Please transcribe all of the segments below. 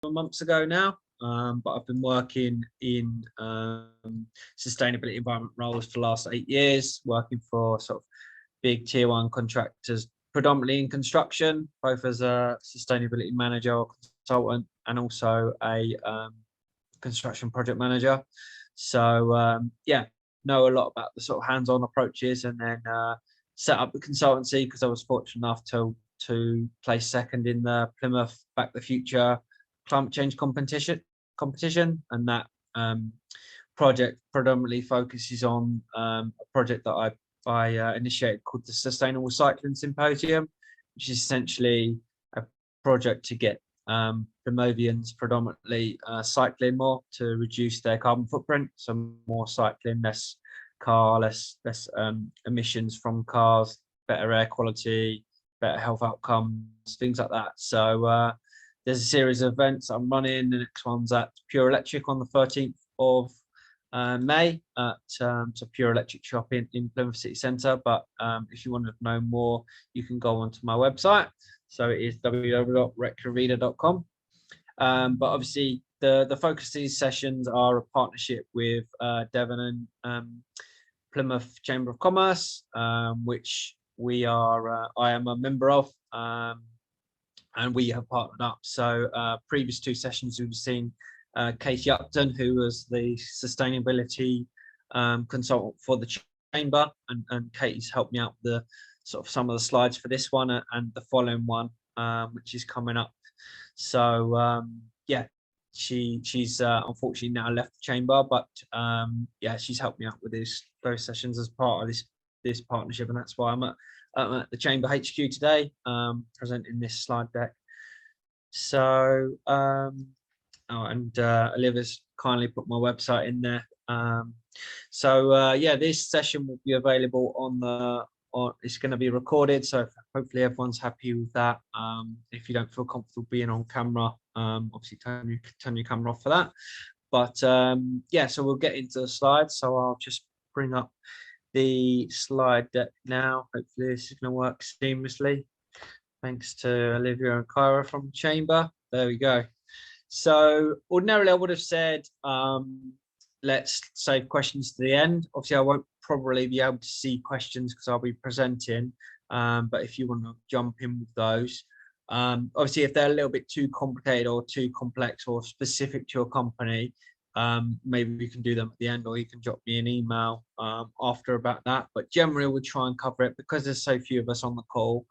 months ago now, but I've been working in sustainability environment roles for the last 8 years, working for sort of big tier one contractors, predominantly in construction, both as a sustainability manager or consultant and also a construction project manager. So yeah, know a lot about the sort of hands-on approaches, and then set up the consultancy because I was fortunate enough to place second in the Plymouth Back the Future climate change competition, and that project predominantly focuses on a project that I initiated called the Sustainable Cycling Symposium, which is essentially a project to get Plymouthians predominantly cycling more to reduce their carbon footprint. So more cycling, less car, less emissions from cars, better air quality, better health outcomes, things like that. So there's a series of events I'm running. The next one's at Pure Electric on the 13th of May at Pure Electric Shop in Plymouth City Centre. But if you want to know more, you can go onto my website. So it is www.recrovida.com. But obviously the focus of these sessions are a partnership with Devon and Plymouth Chamber of Commerce, which we are I am a member of, and we have partnered up. So previous two sessions we've seen Katie Upton, who was the sustainability consultant for the chamber, and Katie's helped me out with the sort of some of the slides for this one and the following one, which is coming up. So yeah, she's unfortunately now left the chamber, but yeah, she's helped me out with those sessions as part of this partnership, and that's why I'm at the chamber HQ today, presenting this slide deck. So Olivia's kindly put my website in there. So yeah, this session will be available it's going to be recorded, so hopefully everyone's happy with that. If you don't feel comfortable being on camera, obviously turn your camera off for that. But yeah, so we'll get into the slides. So I'll just bring up the slide deck now. Hopefully this is going to work seamlessly. Thanks to Olivia and Kyra from the chamber. There we go. So ordinarily I would have said let's save questions to the end. Obviously I won't probably be able to see questions because I'll be presenting, but if you want to jump in with those, obviously if they're a little bit too complicated or too complex or specific to your company, maybe we can do them at the end, or you can drop me an email after about that. But generally we'll try and cover it because there's so few of us on the call.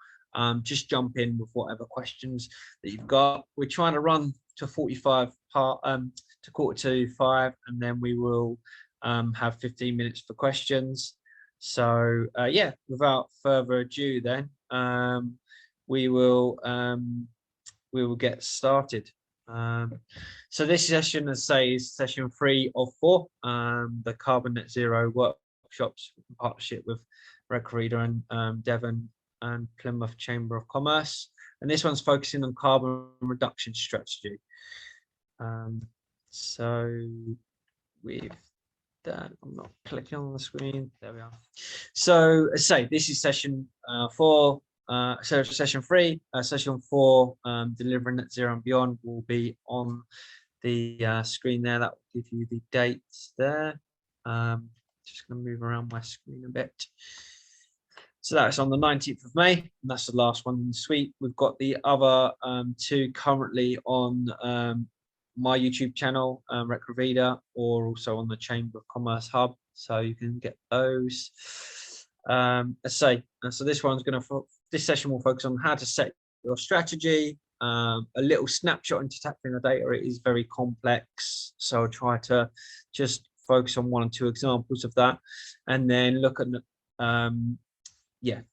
Just jump in with whatever questions that you've got. We're trying to run to 45 to 4:45, and then we will have 15 minutes for questions. So yeah, without further ado, then we will get started. So this session, as I say, is session 3 of 4, the Carbon Net Zero workshops in partnership with Recro and Devon and Plymouth Chamber of Commerce, and this one's focusing on carbon reduction strategy. So with that, I'm not clicking on the screen. There we are. So as I say, this is session 4. So session 3, session 4, delivering net zero and beyond, will be on the screen there. That will give you the dates there. Just going to move around my screen a bit. So that's on the 19th of May, and that's the last one in the suite. We've got the other 2 currently on my YouTube channel, Recrovida, or also on the Chamber of Commerce Hub, so you can get those. Let's say, so this session will focus on how to set your strategy, a little snapshot into tackling the data. It is very complex, so I'll try to just focus on 1 or 2 examples of that, and then look at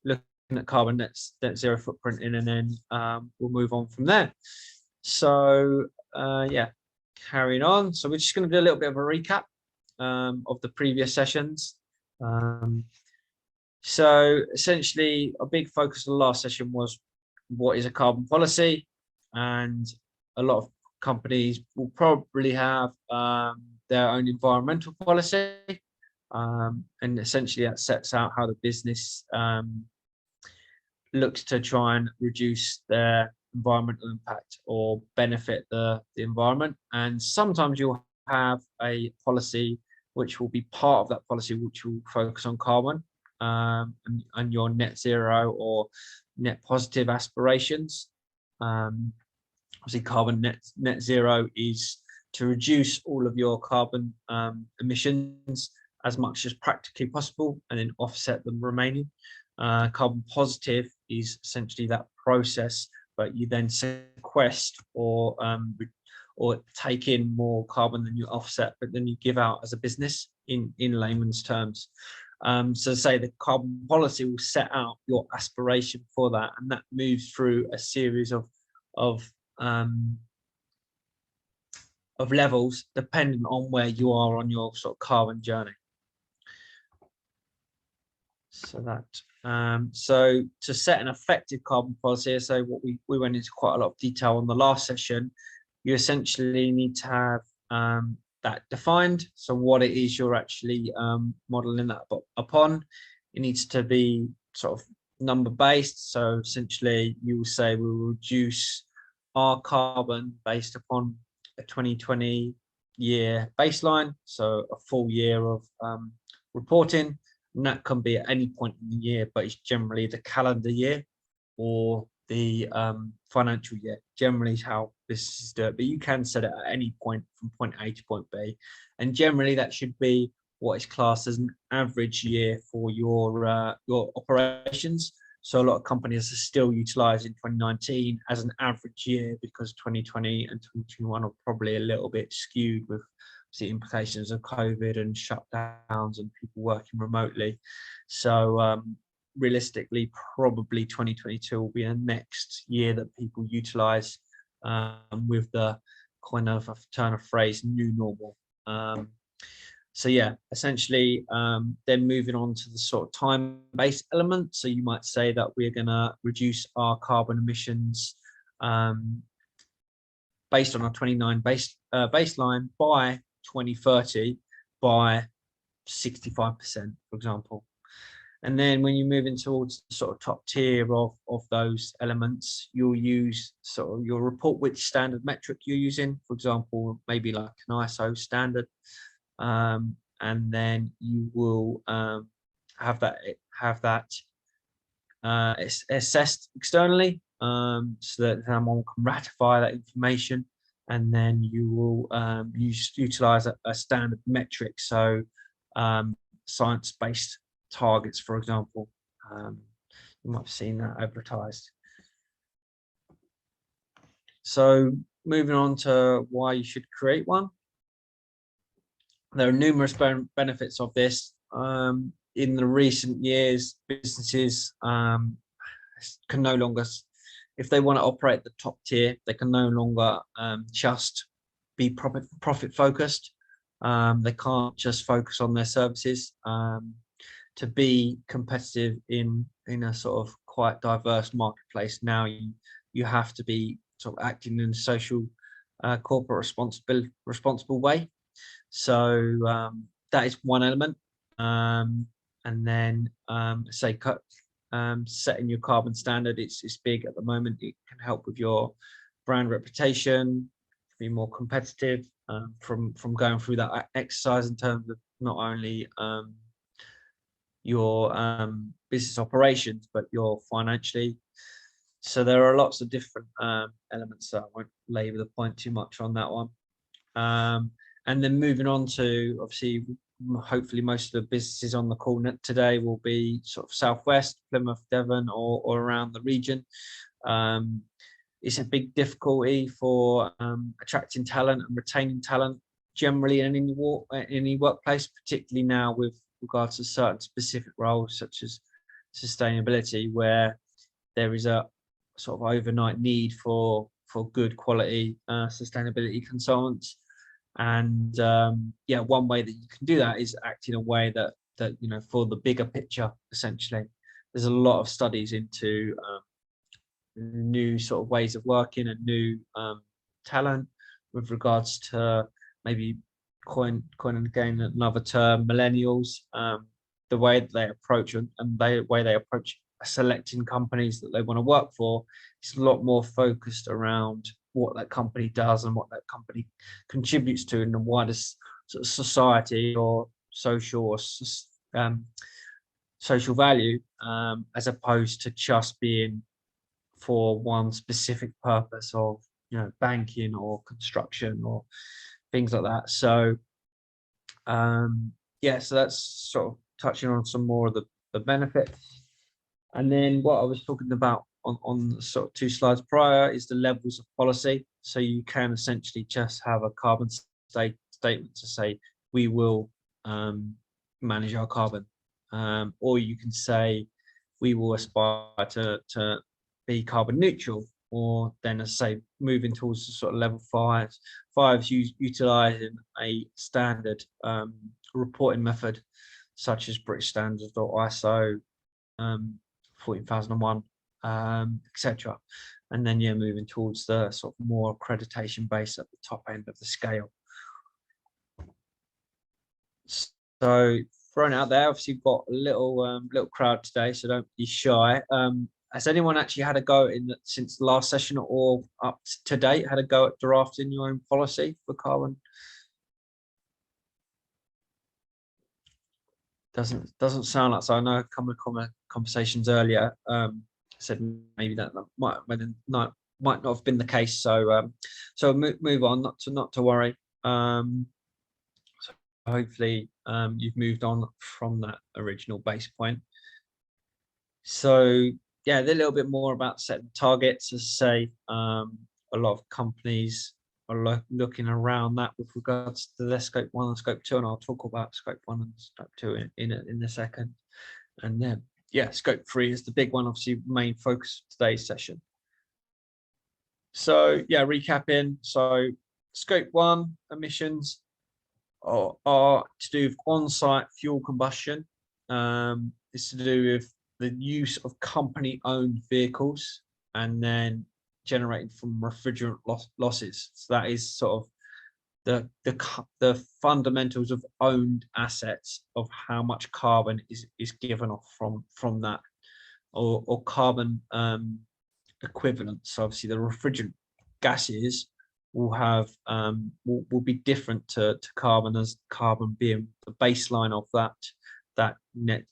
looking at carbon net zero footprinting, and then we'll move on from there. So yeah, carrying on. So we're just going to do a little bit of a recap of the previous sessions. So essentially a big focus of the last session was what is a carbon policy, and a lot of companies will probably have their own environmental policy, and essentially that sets out how the business looks to try and reduce their environmental impact or benefit the environment. And sometimes you'll have a policy which will be part of that policy which will focus on carbon, and your net zero or net positive aspirations. Obviously, carbon net zero is to reduce all of your carbon emissions as much as practically possible, and then offset the remaining. Carbon positive is essentially that process, but you then sequester or take in more carbon than you offset, but then you give out as a business in layman's terms. So say the carbon policy will set out your aspiration for that, and that moves through a series of levels depending on where you are on your sort of carbon journey. So that so to set an effective carbon policy, so what we went into quite a lot of detail on the last session, you essentially need to have that defined. So what it is you're actually modeling that upon. It needs to be sort of number based. So essentially you will say we will reduce our carbon based upon a 2020 year baseline, so a full year of reporting, and that can be at any point in the year, but it's generally the calendar year or the financial year, generally is how businesses do it. But you can set it at any point from point A to point B, and generally that should be what is classed as an average year for your operations. So a lot of companies are still utilising 2019 as an average year, because 2020 and 2021 are probably a little bit skewed with the implications of COVID and shutdowns and people working remotely. So realistically, probably 2022 will be the next year that people utilise with the kind of a turn of phrase new normal. So yeah, essentially, then moving on to the sort of time-based element. So you might say that we're going to reduce our carbon emissions based on our 29 baseline by 2030 by 65%, for example. And then when you move into towards the sort of top tier of those elements, you'll use sort of, you'll report which standard metric you're using, for example, maybe like an ISO standard. And then you will have that assessed externally, so that someone can ratify that information, and then you will utilize a standard metric. So science-based targets, for example. You might have seen that advertised. So moving on to why you should create one. There are numerous benefits of this. In the recent years, businesses can no longer, if they want to operate the top tier, they can no longer just be profit focused. They can't just focus on their services. To be competitive in a sort of quite diverse marketplace now, you have to be sort of acting in a social, corporate responsible way. So that is one element, and then say setting your carbon standard. It's big at the moment. It can help with your brand reputation, be more competitive from going through that exercise in terms of not only your business operations, but your financially. So there are lots of different elements that I won't labour the point too much on that one. And then moving on to, obviously, hopefully most of the businesses on the call today will be sort of Southwest, Plymouth, Devon, or around the region. It's a big difficulty for attracting talent and retaining talent generally in any workplace, particularly now with regards to certain specific roles such as sustainability, where there is a sort of overnight need for good quality sustainability consultants. And yeah, one way that you can do that is act in a way that you know, for the bigger picture. Essentially, there's a lot of studies into new sort of ways of working and new talent with regards to, maybe coin again another term, millennials, the way that they approach and the way they approach selecting companies that they want to work for, it's a lot more focused around what that company does and what that company contributes to in the wider sort of society or social or social value, as opposed to just being for one specific purpose of, you know, banking or construction or things like that. So yeah, so that's sort of touching on some more of the benefits. And then what I was talking about on the sort of 2 slides prior is the levels of policy. So you can essentially just have a carbon statement to say we will manage our carbon, or you can say we will aspire to be carbon neutral, or then, as I say, moving towards the sort of level 5s utilizing a standard reporting method such as British Standards or ISO 14001, etc. And then, yeah, moving towards the sort of more accreditation base at the top end of the scale. So thrown out there, obviously you've got a little crowd today, so don't be shy. Has anyone actually had a go since the last session or up to date had a go at drafting your own policy for carbon? Doesn't sound like so. I know a couple of conversations earlier said maybe that might not have been the case. So so move on, not to worry. So hopefully you've moved on from that original base point. So yeah, a little bit more about setting targets. As I say, a lot of companies are looking around that with regards to their scope 1 and scope 2, and I'll talk about scope 1 and scope 2 in a second. And then, yeah, scope 3 is the big one, obviously main focus of today's session. So yeah, recapping. So scope 1 emissions are to do with on-site fuel combustion. It's to do with the use of company-owned vehicles and then generated from refrigerant losses. So that is sort of the fundamentals of owned assets, of how much carbon is given off from that, or carbon equivalents. So obviously the refrigerant gases will have will be different to carbon, as carbon being the baseline of that net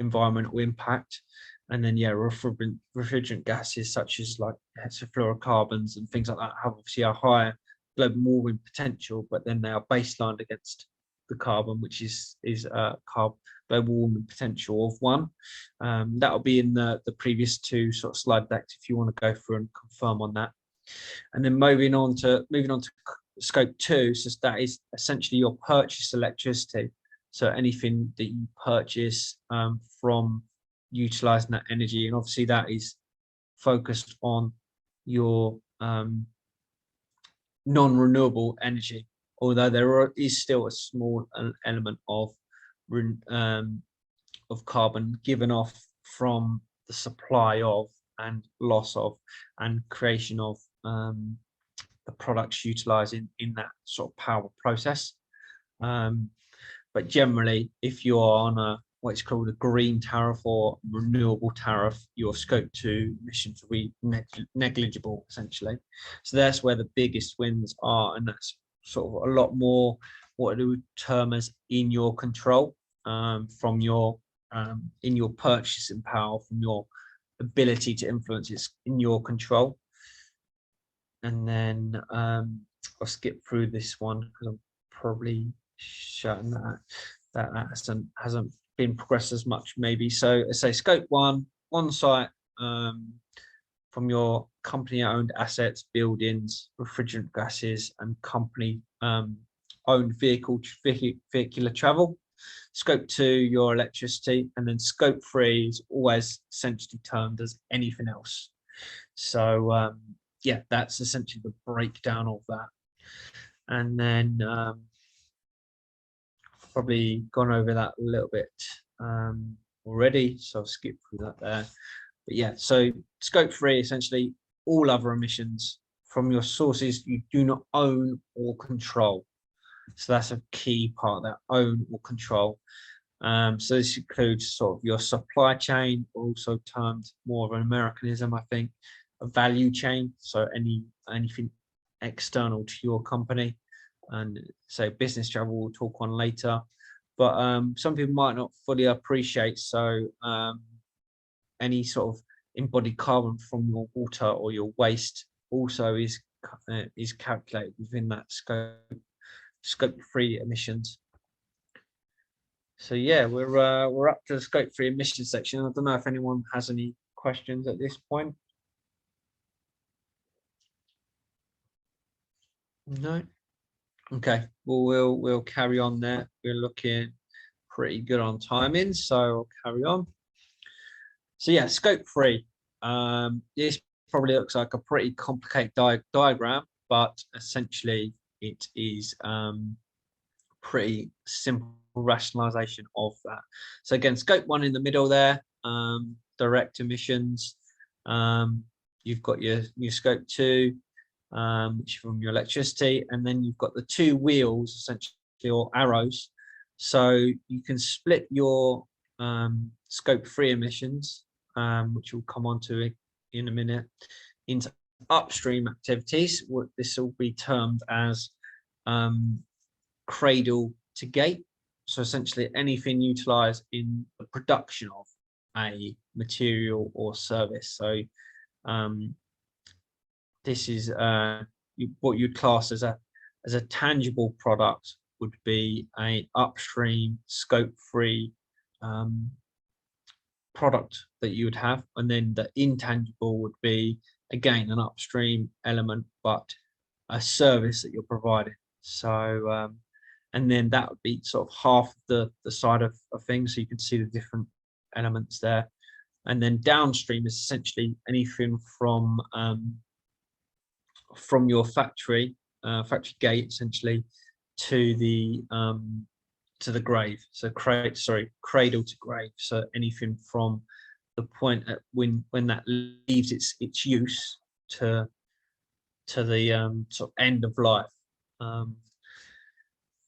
environmental impact. And then, yeah, refrigerant gases such as like hexafluorocarbons and things like that have obviously a higher global warming potential, but then they are baselined against the carbon, which is global warming potential of 1. That'll be in the previous 2 sort of slide decks if you want to go through and confirm on that. And then moving on to scope 2, so that is essentially your purchase electricity. So anything that you purchase from utilizing that energy, and obviously that is focused on your non-renewable energy, although there is still a small element of carbon given off from the supply of and loss of and creation of the products utilizing in that sort of power process. But generally, if you are on what's called a green tariff or renewable tariff, your scope 2 emissions will be negligible, essentially. So that's where the biggest wins are, and that's sort of a lot more what I would term as in your control, from your in your purchasing power, from your ability to influence. It's in your control. And then I'll skip through this one because I'm probably shouting that hasn't been progressed as much maybe. So I say scope 1 on site, from your company owned assets, buildings, refrigerant gases, and company owned vehicular travel. Scope 2, your electricity, and then scope 3 is always essentially termed as anything else. So yeah, that's essentially the breakdown of that. And then probably gone over that a little bit already, so I'll skip through that there. But yeah, so scope 3, essentially all other emissions from your sources you do not own or control. So that's a key part, that own or control. So this includes sort of your supply chain, also termed more of an Americanism, I think, a value chain. So anything external to your company, and so business travel we'll talk on later. But some people might not fully appreciate. So any sort of embodied carbon from your water or your waste also is calculated within that scope 3 emissions. So yeah, we're up to the scope 3 emissions section. I don't know if anyone has any questions at this point. No. Okay. Well, we'll carry on there. We're looking pretty good on timing, so I'll carry on. So yeah, scope 3. This probably looks like a pretty complicated diagram, but essentially it is pretty simple rationalization of that. So again, scope 1 in the middle there, direct emissions. You've got your scope 2, which is from your electricity, and then you've got the 2 wheels essentially, or arrows. So you can split your scope 3 emissions, which we'll come on to in a minute, into upstream activities. This will be termed as cradle to gate. So essentially anything utilized in the production of a material or service. So this is what you'd class as a tangible product would be a upstream scope 3 product that you would have, and then the intangible would be again an upstream element, but a service that you're providing. So and then that would be sort of half the side of things, so you can see the different elements there. And then downstream is essentially anything from your factory gate essentially to the grave. So cradle to grave. So anything from the point at when that leaves its use to the sort of end of life.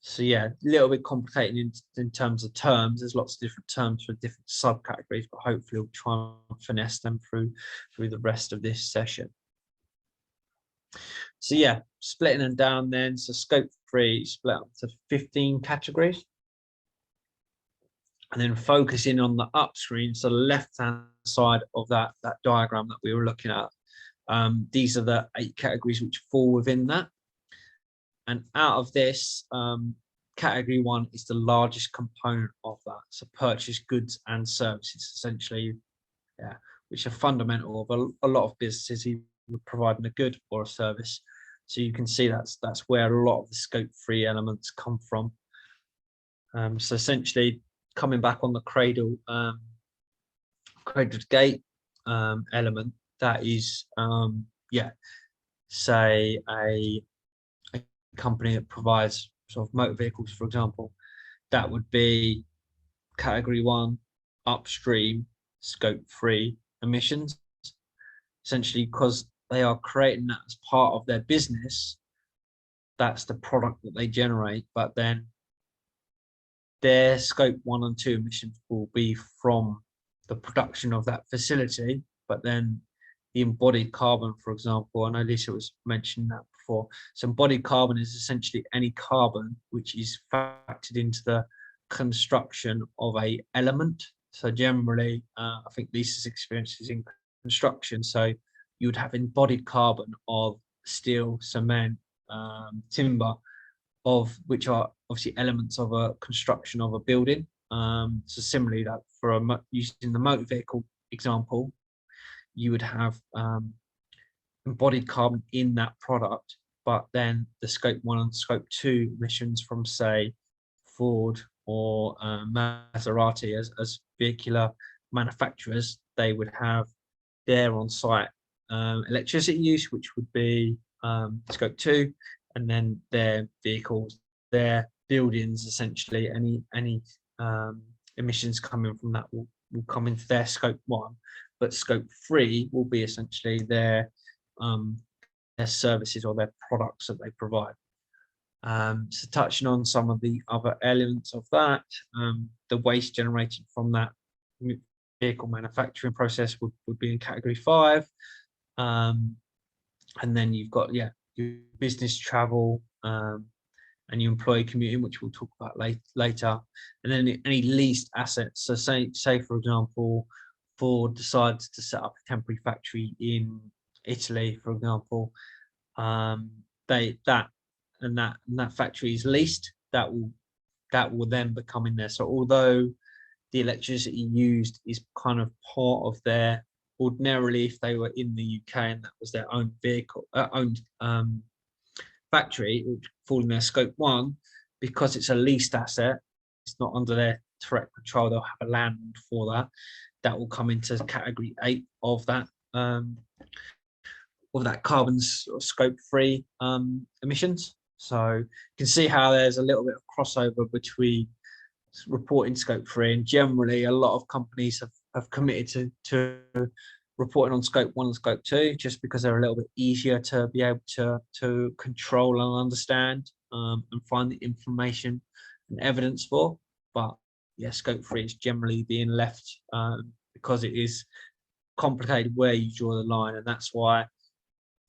So yeah, a little bit complicated in terms of terms. There's lots of different terms for different subcategories, but hopefully we'll try and finesse them through the rest of this session. So yeah, splitting them down then. So scope 3 split up to 15 categories. And then focusing on the upstream, so the left-hand side of that diagram that we were looking at. These are the 8 categories which fall within that. And out of this, category 1 is the largest component of that. So purchase goods and services, essentially, yeah, which are fundamental of a lot of businesses, either providing a good or a service. So you can see that's where a lot of the scope 3 elements come from. So essentially, coming back on the cradle to gate element, that is say a company that provides sort of motor vehicles, for example, that would be category 1 upstream scope 3 emissions, essentially, because they are creating that as part of their business. That's the product that they generate, but then their scope 1 and 2 emissions will be from the production of that facility. But then the embodied carbon, for example, I know Lisa was mentioning that before. So embodied carbon is essentially any carbon which is factored into the construction of a element. So generally, I think Lisa's experience is in construction. So you would have embodied carbon of steel, cement, timber, of which are obviously elements of a construction of a building. So similarly, that for using the motor vehicle example, you would have embodied carbon in that product, but then the scope 1 and scope 2 emissions from, say, Ford or Maserati as vehicular manufacturers, they would have their on-site electricity use, which would be scope 2, and then their vehicles, their buildings, essentially any emissions coming from that will come into their scope 1, but scope 3 will be essentially their services or their products that they provide. So touching on some of the other elements of that, the waste generated from that vehicle manufacturing process would be in category 5. And then you've got, your business travel, and your employee commuting, which we'll talk about later. And then any leased assets. So say for example, Ford decides to set up a temporary factory in Italy, for example. That factory is leased. That will then become in there. So although the electricity used is kind of part of their, ordinarily if they were in the UK and that was their own vehicle, owned factory, it would fall in their scope 1. Because it's a leased asset, it's not under their direct control, they'll have a landlord for that. That will come into category 8 of that carbon scope 3 emissions. So you can see how there's a little bit of crossover between reporting scope 3, and generally a lot of companies have committed to reporting on scope 1 and scope 2, just because they're a little bit easier to be able to control and understand, and find the information and evidence for. But yeah, scope 3 is generally being left, because it is complicated where you draw the line. And that's why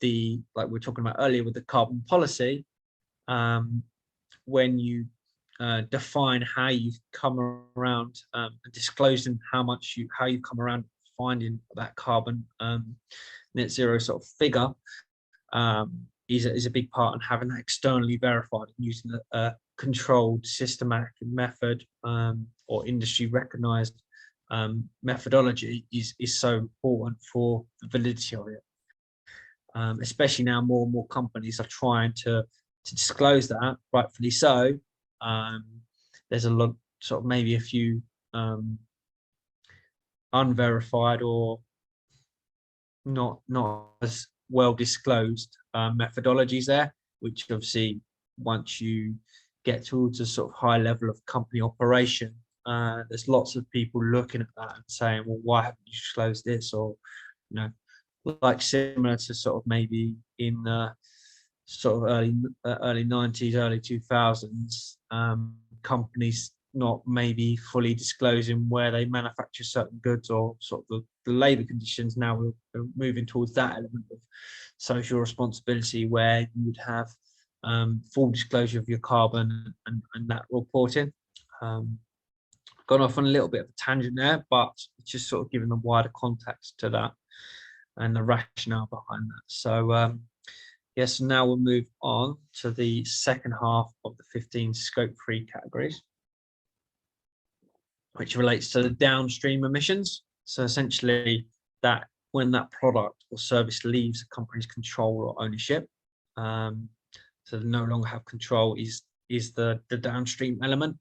like we were talking about earlier with the carbon policy, when you define how you've come around, disclosing how you've come around finding that carbon net zero sort of figure, is a big part, and having that externally verified and using a controlled systematic method, or industry recognized methodology is so important for the validity of it. Especially now more and more companies are trying to disclose that, rightfully so. There's a lot, sort of maybe a few unverified or not as well disclosed methodologies there, which obviously once you get towards a sort of high level of company operation, there's lots of people looking at that and saying, well, why haven't you disclosed this? Or, like similar to sort of maybe in the sort of early 90s, early 2000s, companies not maybe fully disclosing where they manufacture certain goods, or sort of the labor conditions. Now we're moving towards that element of social responsibility, where you would have full disclosure of your carbon and that reporting. Gone off on a little bit of a tangent there, but just sort of giving the wider context to that and the rationale behind that. So yes, now we'll move on to the second half of the 15 scope 3 categories, which relates to the downstream emissions. So essentially, that when that product or service leaves a company's control or ownership, so they no longer have control, is the downstream element.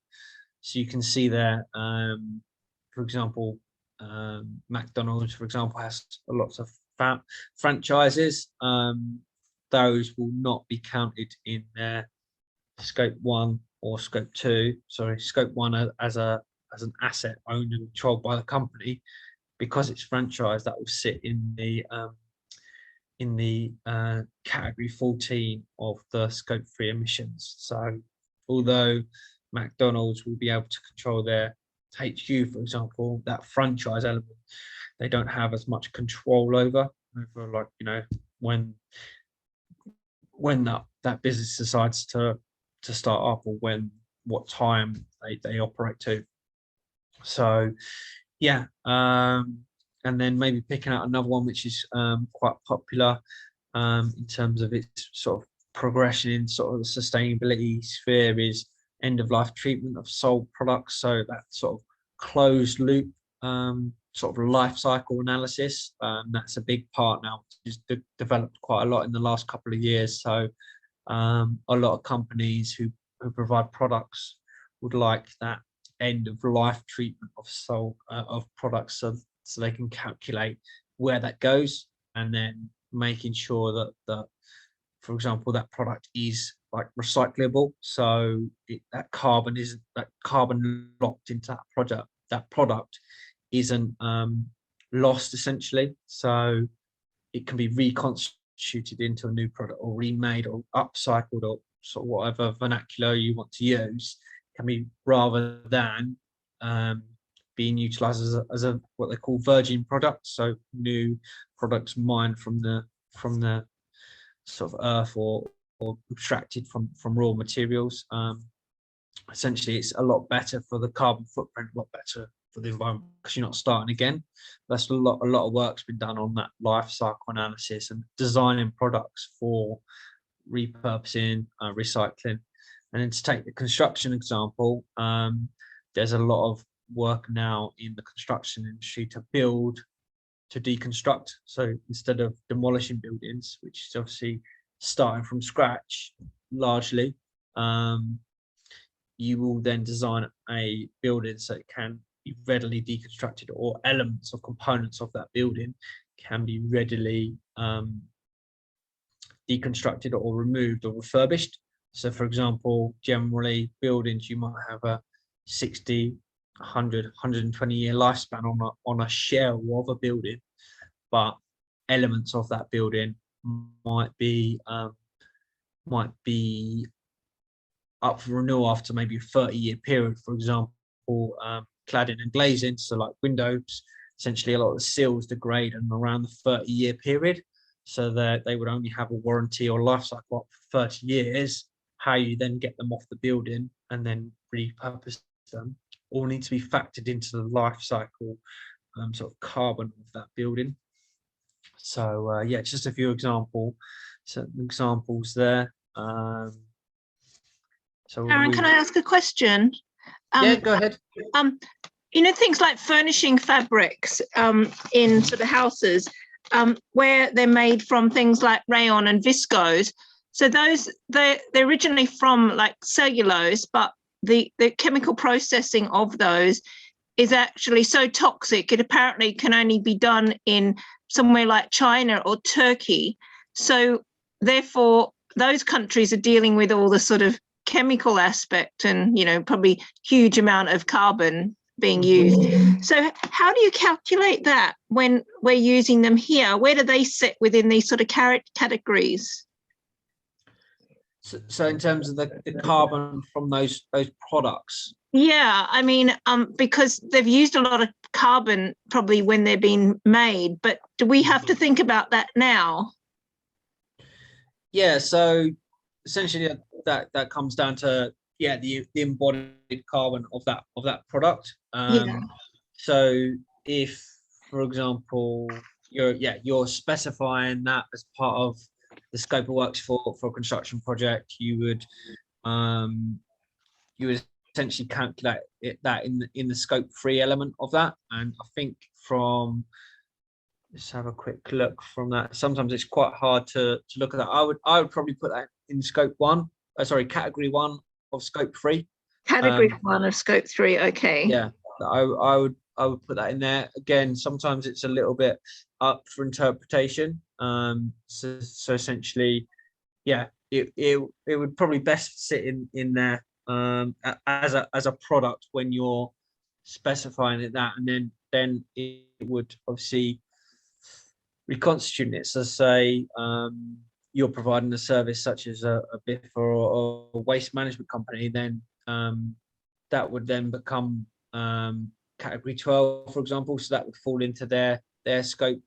So you can see there, for example, McDonald's, for example, has lots of franchises. Those will not be counted in their scope 1 or scope 2. Sorry, scope 1 as an asset owned and controlled by the company, because it's franchised. That will sit in the category 14 of the scope 3 emissions. So although McDonald's will be able to control their HQ, for example, that franchise element, they don't have as much control over, like, when that business decides to start up, or what time they operate to. So yeah, and then maybe picking out another one which is quite popular in terms of its sort of progression in sort of the sustainability sphere, is end of life treatment of sold products. So that sort of closed loop sort of life cycle analysis, that's a big part now, which is developed quite a lot in the last couple of years. So a lot of companies who provide products would like that end of life treatment of products, so they can calculate where that goes, and then making sure that for example, that product is like recyclable, so that carbon locked into that product isn't lost, essentially. So it can be reconstituted into a new product, or remade, or upcycled, or sort of whatever vernacular you want to use, can be rather than being utilized as a what they call virgin products, so new products mined from the sort of earth or extracted from raw materials. Essentially, it's a lot better for the carbon footprint, a lot better for the environment, because you're not starting again. That's a lot of work's been done on that life cycle analysis and designing products for repurposing, recycling. And then to take the construction example, there's a lot of work now in the construction industry to build to deconstruct. So instead of demolishing buildings, which is obviously starting from scratch largely, you will then design a building so it can be readily deconstructed, or elements or components of that building can be readily deconstructed or removed or refurbished. So for example, generally buildings, you might have a 60, 100, 120 year lifespan on a shell of a building, but elements of that building might be up for renewal after maybe a 30-year period. For example, cladding and glazing, so like windows, essentially a lot of the seals degrade in around the 30-year period, so that they would only have a warranty or life cycle up for 30 years. How you then get them off the building and then repurpose them all need to be factored into the life cycle sort of carbon of that building. So yeah, just a few examples there. So Aaron, can I ask a question? Yeah, go ahead. You know, things like furnishing fabrics in sort of houses, where they're made from things like rayon and viscose. So those, they're originally from like cellulose, but the chemical processing of those is actually so toxic, it apparently can only be done in somewhere like China or Turkey. So therefore, those countries are dealing with all the sort of chemical aspect and, you know, probably huge amount of carbon being used. So how do you calculate that when we're using them here? Where do they sit within these sort of categories? So in terms of the carbon from those products? Yeah, I mean, because they've used a lot of carbon probably when they're being made, but do we have to think about that now? Yeah, so essentially that comes down to the embodied carbon of that product. So if, for example, you're specifying that as part of the scope of works for a construction project, you would essentially calculate that in the scope 3 element of that. And I think let's have a quick look from that. Sometimes it's quite hard to look at that. I would probably put that in scope 1. Category 1 of scope 3. Category 1 of scope 3. Okay. Yeah, I would put that in there. Again, sometimes it's a little bit up for interpretation. So essentially, yeah, it would probably best sit in there as a product when you're specifying it that, and then it would obviously reconstitute it. So say you're providing a service such as a BIF or a waste management company, then that would then become category 12, for example. So that would fall into their scope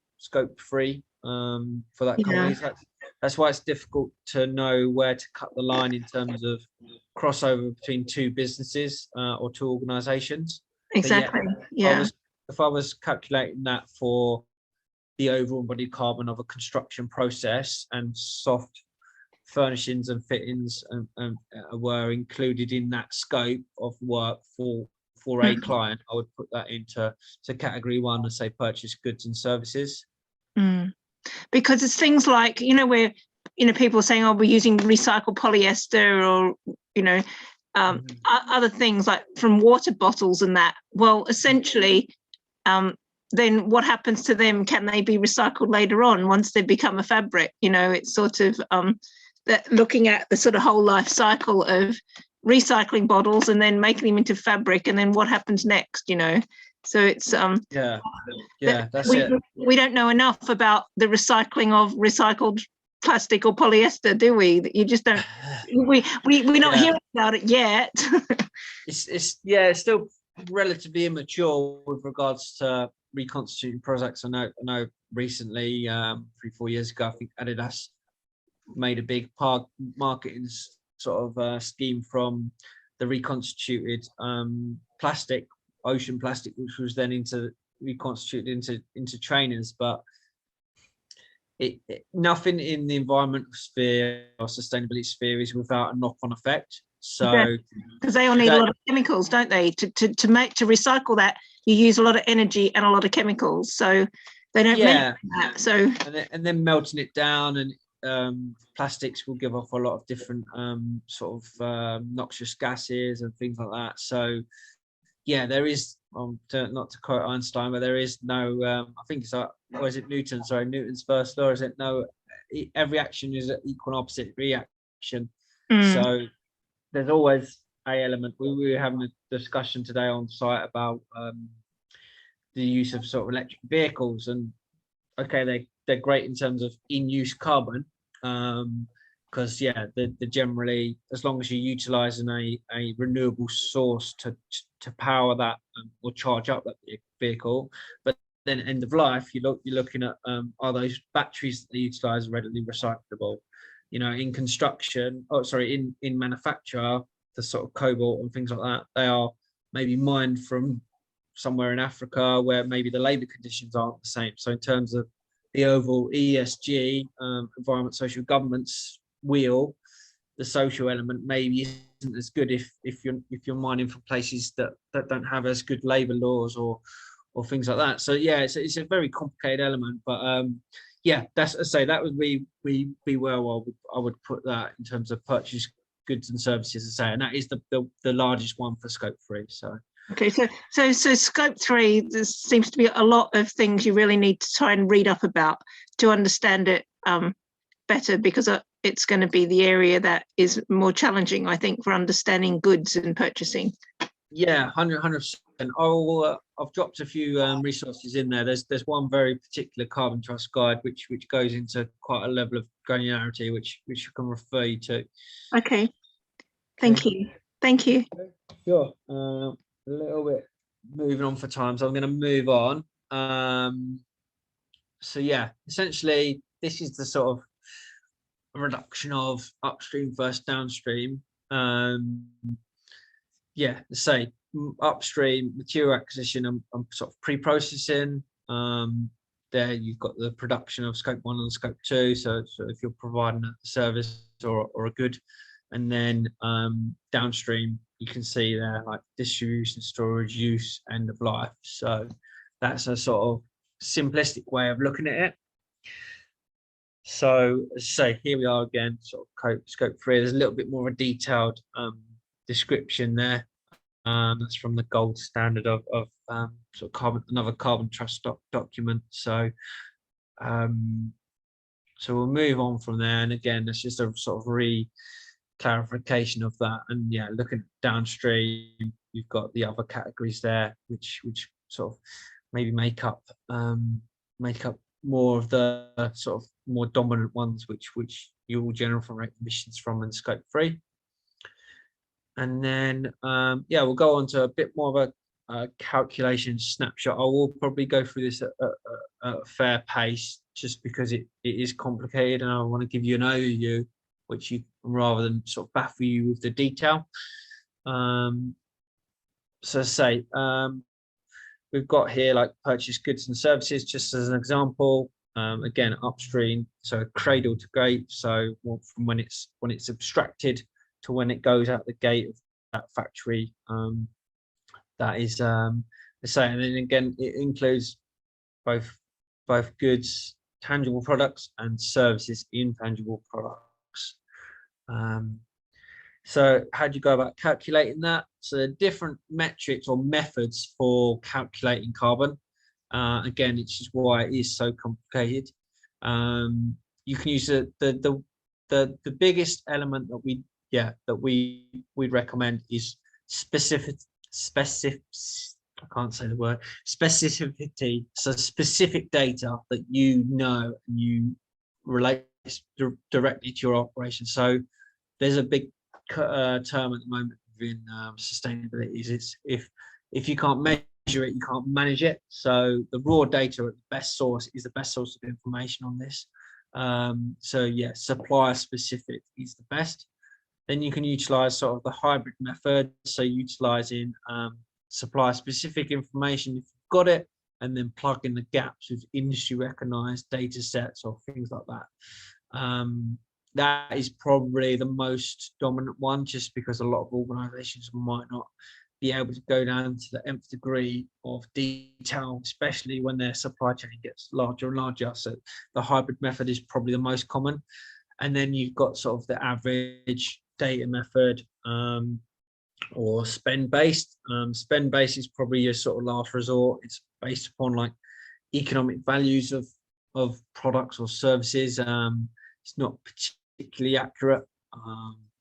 3 for that company. So that's why it's difficult to know where to cut the line in terms of crossover between two businesses or two organizations. Exactly. If I was calculating that for the overall embodied carbon of a construction process, and soft furnishings and fittings were included in that scope of work for a client, I would put that into category 1 and say purchase goods and services. Because it's things like, you know, where, you know, people are saying, oh, we're using recycled polyester, or, you know, other things like from water bottles and that. Well, essentially, then what happens to them? Can they be recycled later on once they become a fabric? You know, it's sort of that looking at the sort of whole life cycle of recycling bottles and then making them into fabric, and then what happens next, you know? So it's that's it. We don't know enough about the recycling of recycled plastic or polyester, do we? You just don't. We're not Yeah. hearing about it yet. It's still relatively immature with regards to reconstituting products. I know recently, 3-4 years ago, I think Adidas made a big marketing sort of scheme from the reconstituted plastic, ocean plastic, which was then reconstituted into trainers. But nothing in the environmental sphere or sustainability sphere is without a knock-on effect. So because they all need a lot of chemicals, don't they? To recycle that, you use a lot of energy and a lot of chemicals. So they don't mention that. So and then melting it down, and plastics will give off a lot of different sort of noxious gases and things like that. So yeah, there is, not to quote Einstein, but there is no, I think it's or is it Newton? Sorry, Newton's first law, is it? No, every action is an equal and opposite reaction. So there's always a element. We were having a discussion today on site about the use of sort of electric vehicles, and okay, they're great in terms of in-use carbon, because they're generally, as long as you're utilizing a renewable source to power that or charge up that vehicle. But then end of life, you're looking at are those batteries that they utilize readily recyclable? In construction, in manufacture, the sort of cobalt and things like that, they are maybe mined from somewhere in Africa where maybe the labor conditions aren't the same. So in terms of the overall ESG, environment, social governance wheel, the social element maybe isn't as good if you're mining from places that don't have as good labor laws or things like that. So it's a very complicated element, but that's, I say, that would be where I would put that in terms of purchase goods and services, I say, and that is the largest one for Scope 3. So okay, so Scope 3, there seems to be a lot of things you really need to try and read up about to understand it better, because it's going to be the area that is more challenging, I think, for understanding goods and purchasing. Yeah, 100%. I've dropped a few resources in there. There's one very particular Carbon Trust guide which goes into quite a level of granularity, which I can refer you to. Okay, thank you. Sure. A little bit moving on for time, so I'm going to move on. So essentially this is the sort of reduction of upstream versus downstream. Say upstream material acquisition and sort of pre-processing. There you've got the production of Scope 1 and Scope 2. So if you're providing a service or a good, and then downstream you can see there like distribution, storage, use, end of life. So that's a sort of simplistic way of looking at it. So as I say, here we are again, sort of Scope 3. There's a little bit more of a detailed description there. That's from the gold standard of sort of another Carbon Trust document. So so we'll move on from there, and again it's just a sort of clarification of that. And looking at downstream, you've got the other categories there which sort of maybe make up more of the sort of more dominant ones which you will generate emissions from in Scope 3. And then we'll go on to a bit more of a calculation snapshot. I will probably go through this at a fair pace just because it is complicated, and I want to give you an overview which you, rather than sort of baffle you with the detail. So say we've got here like purchase goods and services just as an example. Again, upstream, so cradle to gate, so from when it's abstracted to when it goes out the gate of that factory. That is the same. And then again, it includes both goods, tangible products, and services, intangible products. So how do you go about calculating that? So there are different metrics or methods for calculating carbon. Again, it's just why it is so complicated. You can use the biggest element that we'd recommend is I can't say the word, specificity. So specific data that and you relate directly to your operation. So there's a big term at the moment in sustainability is if you can't measure it, you can't manage it. So the raw data at the best source is the best source of information on this. So yeah, supplier specific is the best. Then you can utilize sort of the hybrid method, so utilizing supplier specific information if you've got it, and then plug in the gaps with industry recognized data sets or things like that. That is probably the most dominant one, just because a lot of organizations might not be able to go down to the nth degree of detail, especially when their supply chain gets larger and larger. So the hybrid method is probably the most common. And then you've got sort of the average data method, or spend-based. Spend-based is probably your sort of last resort. It's based upon like economic values of products or services. It's not particularly accurate,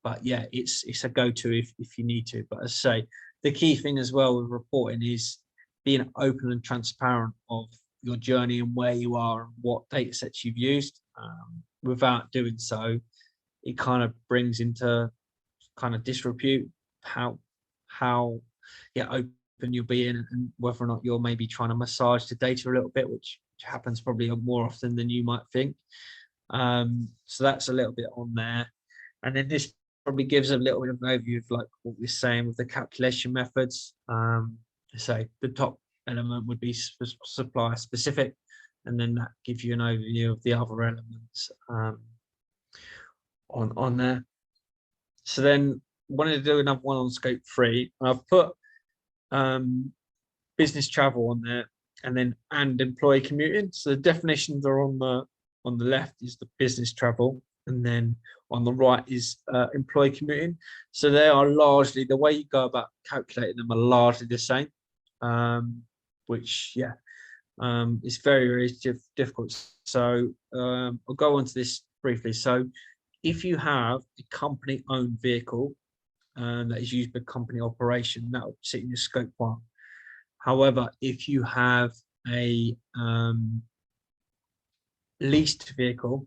but yeah, it's a go-to if you need to. But as I say, the key thing as well with reporting is being open and transparent of your journey and where you are and what data sets you've used. Without doing so, it kind of brings into kind of disrepute how open you'll be in, and whether or not you're maybe trying to massage the data a little bit, which happens probably more often than you might think. So that's a little bit on there. And then this probably gives a little bit of an overview of like what we're saying with the calculation methods. So the top element would be supplier specific, and then that gives you an overview of the other elements on there. So then wanted to do another one on scope 3. I've put business travel on there, and employee commuting. So the definitions are on the left is the business travel, and then on the right is employee commuting. So they are largely, the way you go about calculating them are largely the same, which it's very, very difficult. So I'll go on to this briefly. So if you have a company owned vehicle that is used for company operation, that would sit in your scope 1. However, if you have a leased vehicle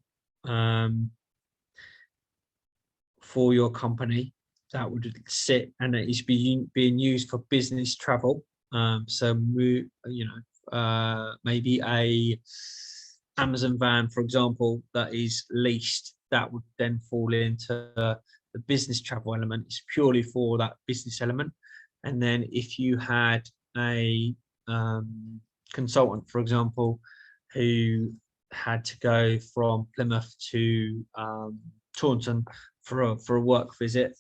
for your company, that would sit, and it is being used for business travel. So maybe a Amazon van, for example, that is leased, that would then fall into the business travel element. It's purely for that business element. And then if you had a consultant, for example, who had to go from Plymouth to Taunton for a work visit,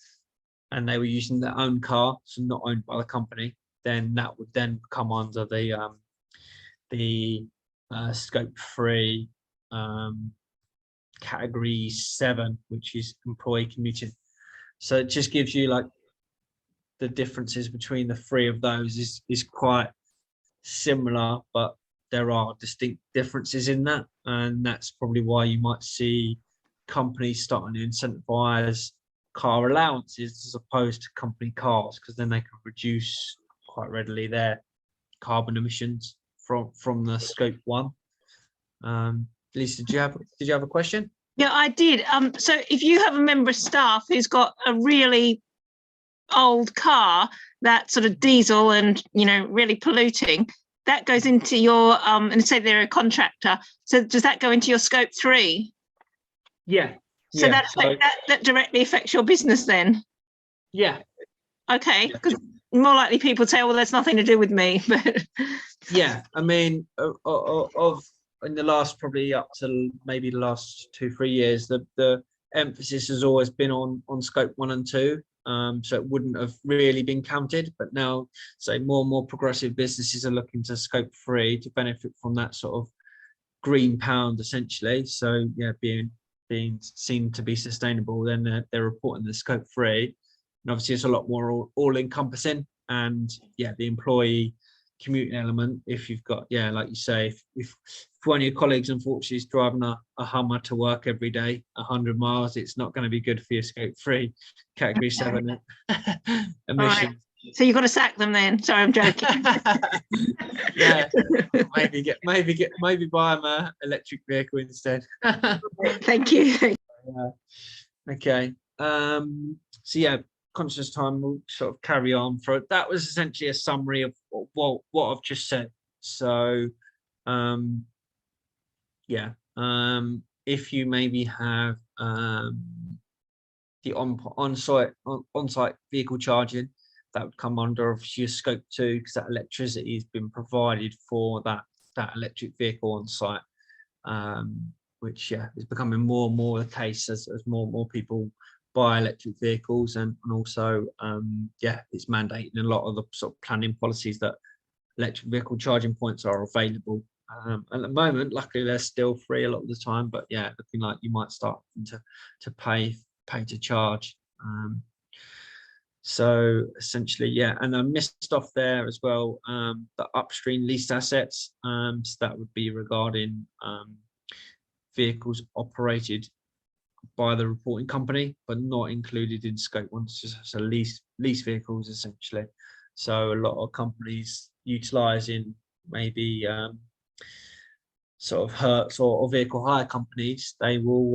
and they were using their own car, so not owned by the company, then that would then come under the scope 3 category 7, which is employee commuting. So it just gives you like the differences between the 3 of those is quite similar, but there are distinct differences in that, and that's probably why you might see companies starting to incentivize car allowances as opposed to company cars, because then they can reduce quite readily their carbon emissions from the scope 1. Lisa, did you have a question? Yeah, I did. So if you have a member of staff who's got a really old car, that sort of diesel and really polluting, that goes into your and say they're a contractor, so does that go into your scope 3? Yeah. So that directly affects your business then? Yeah. Okay, because more likely people say, well, that's nothing to do with me. But yeah, I mean, in the last, probably up to maybe the last 2-3 years, the emphasis has always been on scope 1 and 2. So it wouldn't have really been counted, but now, say, more and more progressive businesses are looking to scope 3 to benefit from that sort of green pound, essentially. So yeah, being seen to be sustainable, then they're reporting the scope 3, and obviously it's a lot more all-encompassing. And yeah, the employee commuting element, if you've got, like you say, if one of your colleagues unfortunately is driving a Hummer to work every day 100 miles, it's not going to be good for your scope 3 category 7 emissions. So you've got to sack them then. Sorry, I'm joking. Yeah, maybe buy them a electric vehicle instead. Thank you. Okay. So yeah, conscious time will sort of carry on for that. Was essentially a summary of what I've just said. So yeah, if you maybe have the on-site vehicle charging, that would come under obviously your scope 2, because that electricity has been provided for that electric vehicle on site, which is becoming more and more the case as more and more people buy electric vehicles, and also it's mandated in a lot of the sort of planning policies that electric vehicle charging points are available. At the moment, luckily they're still free a lot of the time, but yeah, looking like you might start to pay to charge. So essentially, yeah, and I missed off there as well the upstream leased assets. So that would be regarding vehicles operated by the reporting company, but not included in scope 1. So lease vehicles essentially. So a lot of companies utilising maybe sort of Hertz or vehicle hire companies, they will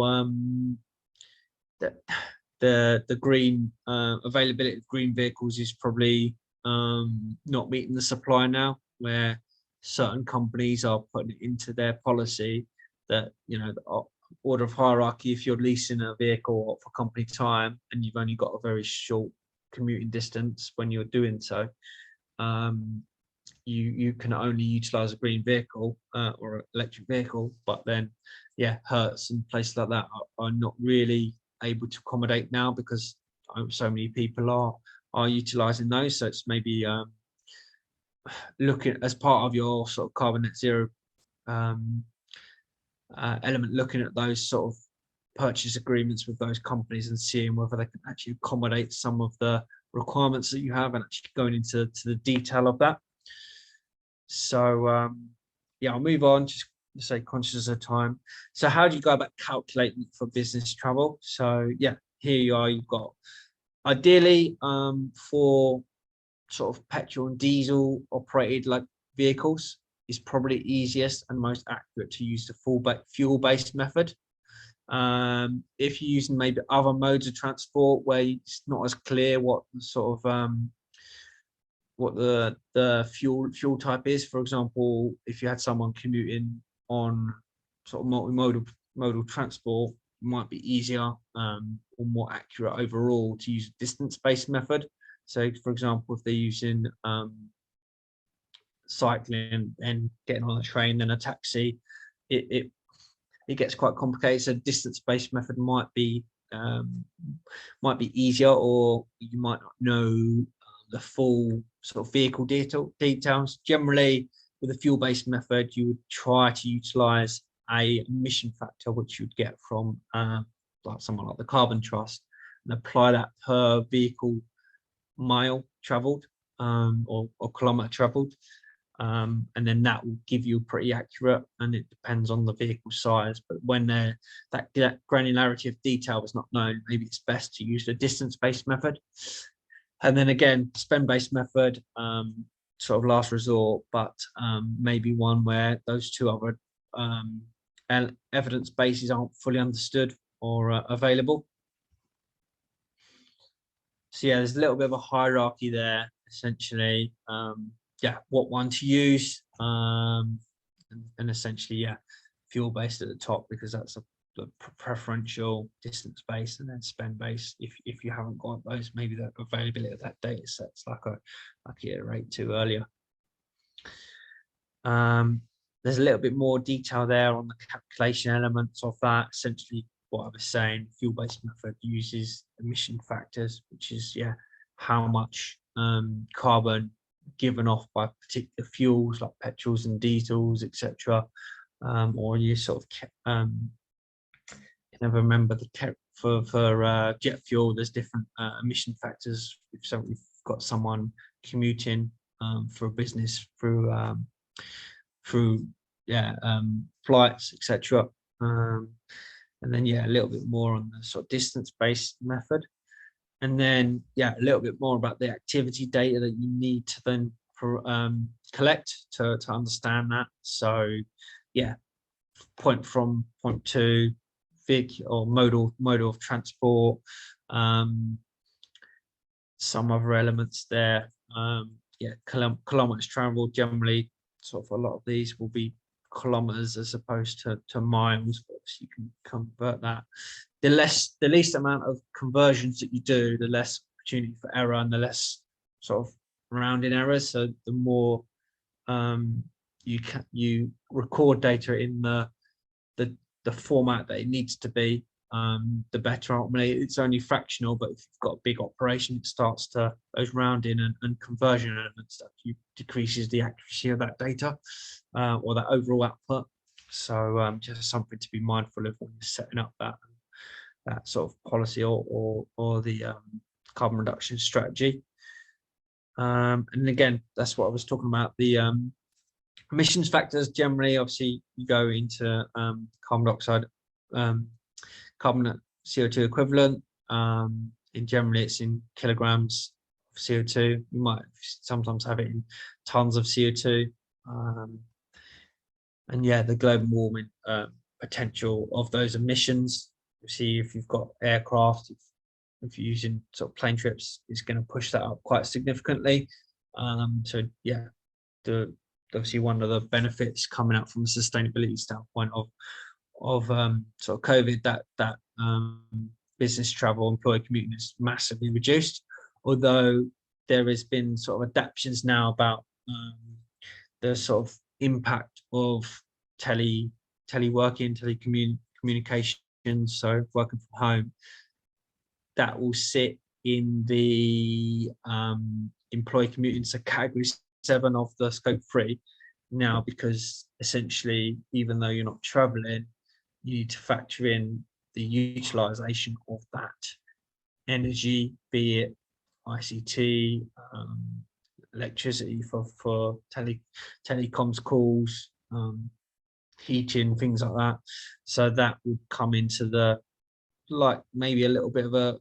the green availability of green vehicles is probably not meeting the supply now, where certain companies are putting it into their policy that, you know, the order of hierarchy, if you're leasing a vehicle for company time and you've only got a very short commuting distance when you're doing so, you can only utilize a green vehicle or electric vehicle. But then Hertz and places like that are not really able to accommodate now, because so many people are utilizing those. So it's maybe looking as part of your sort of carbon net zero element, looking at those sort of purchase agreements with those companies and seeing whether they can actually accommodate some of the requirements that you have, and actually going into the detail of that. So I'll move on, just to say conscious of time. So how do you go about calculating for business travel? So here you are, you've got ideally for sort of petrol and diesel operated like vehicles, is probably easiest and most accurate to use the fuel-based method. If you're using maybe other modes of transport where it's not as clear what sort of what the fuel type is, for example, if you had someone commuting on sort of multimodal transport, it might be easier or more accurate overall to use a distance-based method. So, for example, if they're using cycling and getting on a train and a taxi, it gets quite complicated. So distance-based method might be easier, or you might not know the full sort of vehicle details. Generally, with a fuel-based method, you would try to utilize a emission factor, which you'd get from like someone like the Carbon Trust, and apply that per vehicle mile traveled or kilometer traveled. And then that will give you pretty accurate, and it depends on the vehicle size. But when that granularity of detail is not known, maybe it's best to use the distance-based method. And then again, spend-based method, sort of last resort, but maybe one where those two other evidence bases aren't fully understood or available. So there's a little bit of a hierarchy there, essentially. What one to use, and essentially, fuel-based at the top, because that's the preferential, distance-based, and then spend-based. If you haven't got those, maybe the availability of that data set's like I iterate to earlier. There's a little bit more detail there on the calculation elements of that. Essentially, what I was saying, fuel-based method uses emission factors, which is how much carbon given off by particular fuels like petrols and diesels, etc. Or you sort of you never remember for jet fuel, there's different emission factors. So we've got someone commuting for a business through flights, etc. And then a little bit more on the sort of distance-based method. And then, yeah, a little bit more about the activity data that you need to then collect to understand that. So, yeah, point from point to, vig or modal of transport, some other elements there. Yeah, kilometers traveled. Generally, sort of a lot of these will be kilometers as opposed to miles, but you can convert that. The least amount of conversions that you do, the less opportunity for error and the less sort of rounding errors. So the more you record data in the format that it needs to be, the better. Ultimately, it's only fractional, but if you've got a big operation, it starts to those rounding and conversion elements that decreases the accuracy of that data or that overall output. So just something to be mindful of when you're setting up that sort of policy or the carbon reduction strategy. And again, that's what I was talking about. The emissions factors, generally, obviously, you go into carbon dioxide, carbon CO2 equivalent. In generally, it's in kilograms of CO2. You might sometimes have it in tons of CO2. And yeah, the global warming potential of those emissions. You see, if you've got aircraft, if you're using sort of plane trips, it's going to push that up quite significantly. So yeah, obviously one of the benefits coming out from a sustainability standpoint of sort of COVID, that business travel, employee commuting is massively reduced. Although there has been sort of adaptations now about the sort of impact of teleworking, telecommunications, so working from home, that will sit in the employee commuting, so category 7 of the scope 3 now, because essentially, even though you're not traveling, you need to factor in the utilization of that energy, be it ICT, electricity for telecoms calls, heating, things like that. So that would come into the, like, maybe a little bit of a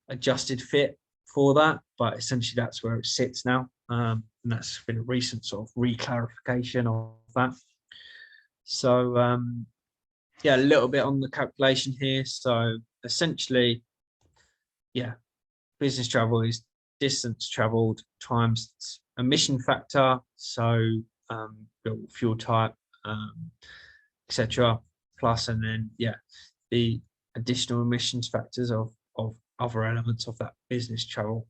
adjusted fit for that, but essentially that's where it sits now. And that's been a recent sort of reclarification of that. So yeah, a little bit on the calculation here. So essentially, yeah, business travel is distance traveled times emission factor, so fuel type, etc. Plus, and then yeah, the additional emissions factors of other elements of that business travel.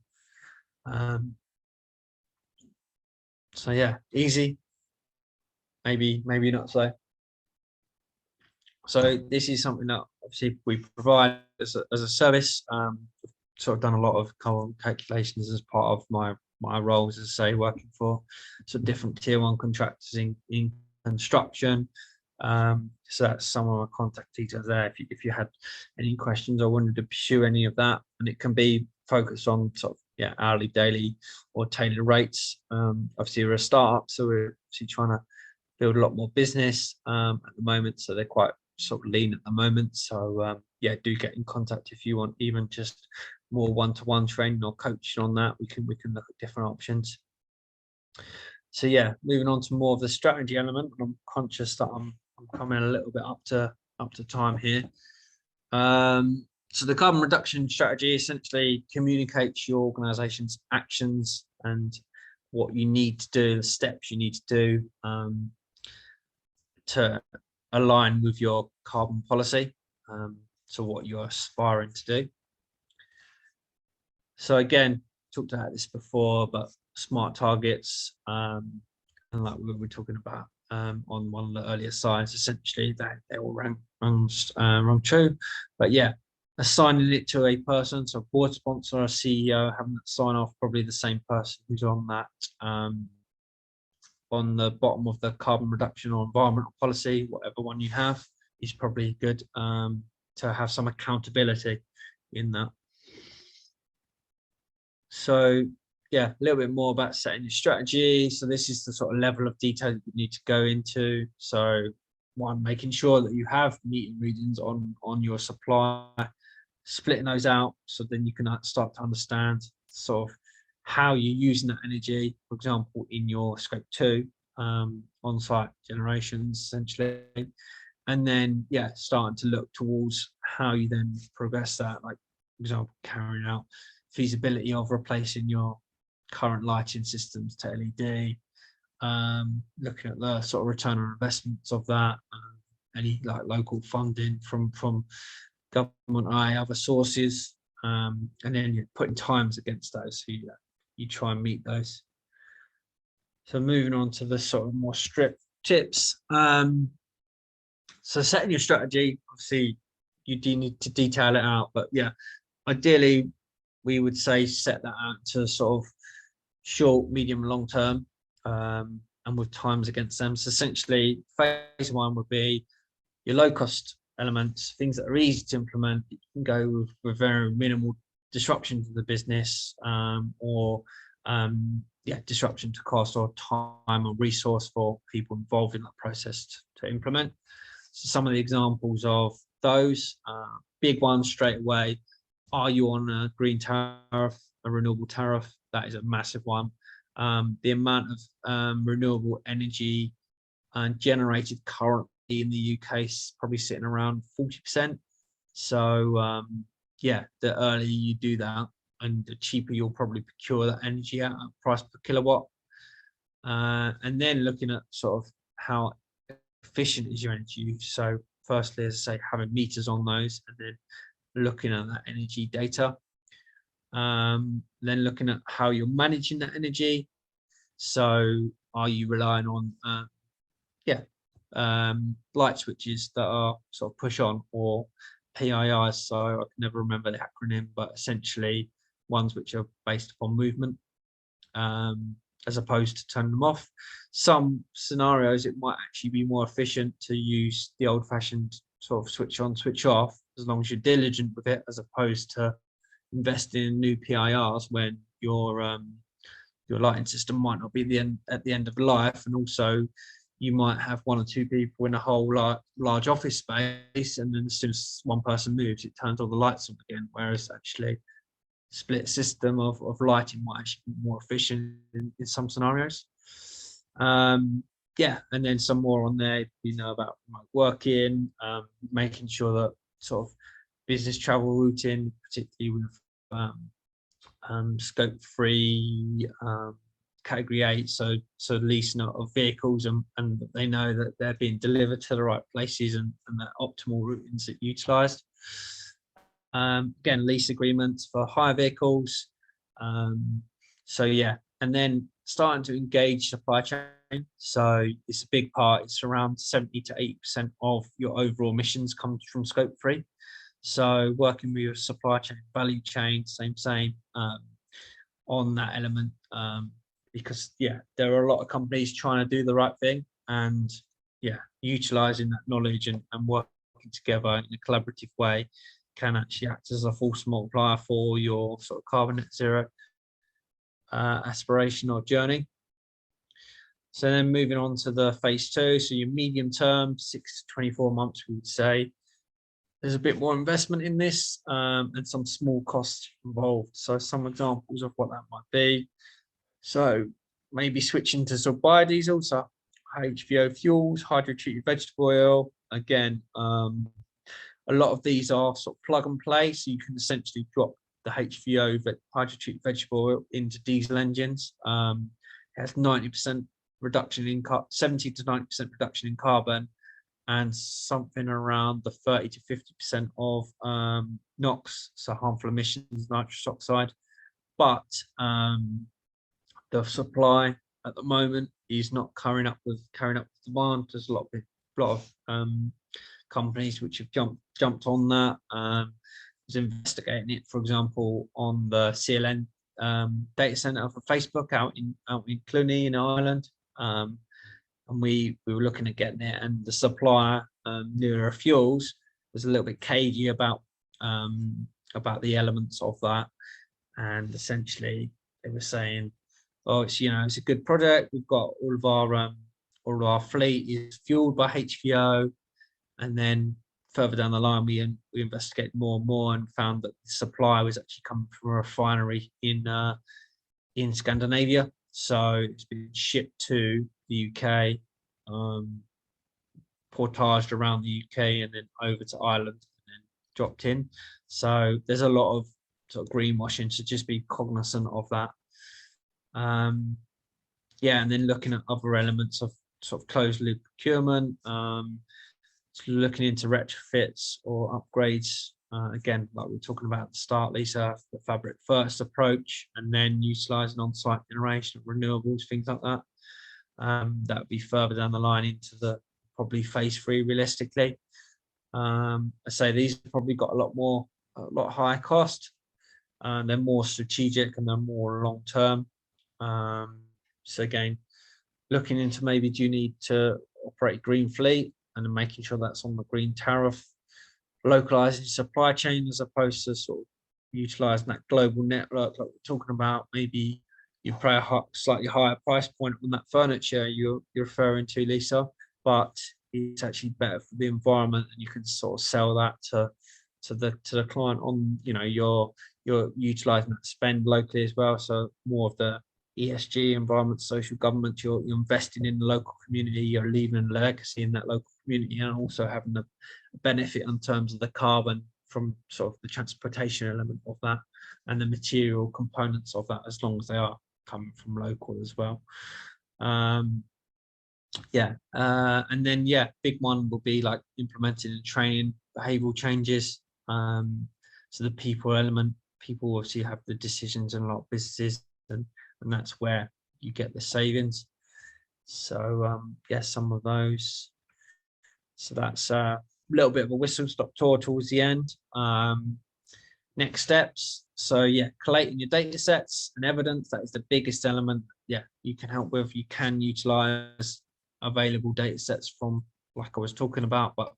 So yeah, easy, maybe not so. So this is something that obviously we provide as a service. Sort of done a lot of carbon calculations as part of my roles, as I say, working for sort of different tier 1 contractors in construction. So that's some of my contact details there. If you had any questions or wanted to pursue any of that, and it can be focused on sort of hourly, daily, or tailored rates. Obviously, we're a startup, so we're obviously trying to build a lot more business at the moment. So they're quite sort of lean at the moment. So yeah, do get in contact if you want even just more one-to-one training or coaching on that. We can look at different options. So yeah, moving on to more of the strategy element. I'm conscious that I'm coming a little bit up to time here. So the carbon reduction strategy essentially communicates your organization's actions and what you need to do, the steps you need to do to align with your carbon policy, so what you're aspiring to do. So again, talked about this before, but smart targets, and like we were talking about on one of the earlier slides, essentially they all run true. But yeah, assigning it to a person, so a board sponsor, a CEO, having that sign off, probably the same person who's on that on the bottom of the carbon reduction or environmental policy, whatever one you have, is probably good to have some accountability in that. So yeah, a little bit more about setting your strategy. So this is the sort of level of detail that you need to go into. So one, making sure that you have meeting readings on your supply splitting those out, so then you can start to understand sort of how you're using that energy, for example, in your scope 2 on-site generations, essentially. And then, yeah, starting to look towards how you then progress that, like, for example, carrying out feasibility of replacing your current lighting systems to LED, looking at the sort of return on investments of that, any like local funding from government or other sources, and then you're putting times against those, so you try and meet those. So moving on to the sort of more strict tips. So setting your strategy, obviously you do need to detail it out, but yeah, ideally we would say set that out to sort of short, medium, long term, and with times against them. So essentially phase 1 would be your low cost elements, things that are easy to implement. You can go with very minimal disruption to the business, or disruption to cost or time or resource for people involved in that process to implement. So some of the examples of those big ones straight away: are you on a green tariff, a renewable tariff? That is a massive one. The amount of renewable energy generated currently in the UK is probably sitting around 40%. So yeah, the earlier you do that, and the cheaper you'll probably procure that energy at price per kilowatt. And then looking at sort of how efficient is your energy use. So firstly, as I say, having meters on those, and then looking at that energy data. Then looking at how you're managing that energy. So are you relying on light switches that are sort of push on, or PIRs, so I can never remember the acronym, but essentially ones which are based upon movement, as opposed to turning them off. Some scenarios it might actually be more efficient to use the old-fashioned sort of switch on, switch off, as long as you're diligent with it, as opposed to investing in new PIRs when your lighting system might not be at the end of life, and also you might have 1 or 2 people in a whole large office space, and then as soon as one person moves, it turns all the lights on again. Whereas actually, split system of lighting might actually be more efficient in some scenarios. Yeah, and then some more on there, about remote working, making sure that sort of business travel routing, particularly with scope 3, category 8, so leasing of vehicles, and they know that they're being delivered to the right places, and that optimal routings are utilised. Again, lease agreements for hire vehicles. So yeah, and then starting to engage supply chain. So it's a big part. It's around 70 to 80% of your overall emissions comes from scope 3. So working with your supply chain, value chain, same on that element, because yeah, there are a lot of companies trying to do the right thing, and yeah, utilizing that knowledge and working together in a collaborative way can actually act as a force multiplier for your sort of carbon net zero aspiration or journey. So then moving on to the phase 2, so your medium term, 6 to 24 months, we would say. There's a bit more investment in this, and some small costs involved. So some examples of what that might be. So maybe switching to sort of biodiesel, so HVO fuels, hydrotreated vegetable oil. Again, a lot of these are sort of plug and play, so you can essentially drop the HVO, hydrotreated vegetable oil, into diesel engines. It has 90% reduction in 70 to 90% reduction in carbon, and something around the 30 to 50% of NOx, so harmful emissions, nitrous oxide. But the supply at the moment is not carrying up with demand. There's a lot of companies which have jumped on that. Was investigating it, for example, on the CLN data center for Facebook out in Cluny in Ireland, and we were looking at getting it, and the supplier, Newer Fuels, was a little bit cagey about the elements of that, and essentially they were saying, oh, it's a good product. We've got all of our fleet is fueled by HVO, and then further down the line, we investigated more and more and found that the supply was actually coming from a refinery in Scandinavia. So it's been shipped to the UK, portaged around the UK, and then over to Ireland, and then dropped in. So there's a lot of sort of greenwashing, so just be cognizant of that. Yeah, and then looking at other elements of sort of closed loop procurement, looking into retrofits or upgrades. Again, like we were talking about at the start, Lisa, the fabric first approach, and then utilising on-site generation of renewables, things like that. That would be further down the line into the probably phase 3 realistically. I say these probably got a lot higher cost, and they're more strategic and they're more long term. So again, looking into maybe do you need to operate green fleet and then making sure that's on the green tariff, localizing supply chain as opposed to sort of utilizing that global network like we're talking about. Maybe you pay a slightly higher price point on that furniture you're referring to, Lisa, but it's actually better for the environment, and you can sort of sell that to the client on, you know, you're utilizing that spend locally as well. So more of the ESG, environment, social government, you're investing in the local community, you're leaving a legacy in that local community, and also having a benefit in terms of the carbon from sort of the transportation element of that and the material components of that, as long as they are coming from local as well. And then big one will be like implementing and training behavioral changes. So the people element, people obviously have the decisions in a lot of businesses, and that's where you get the savings. So some of those. So that's a little bit of a whistle stop tour towards the end. Next steps. So collating your data sets and evidence, that is the biggest element. You can help with. You can utilize available data sets from, like I was talking about, but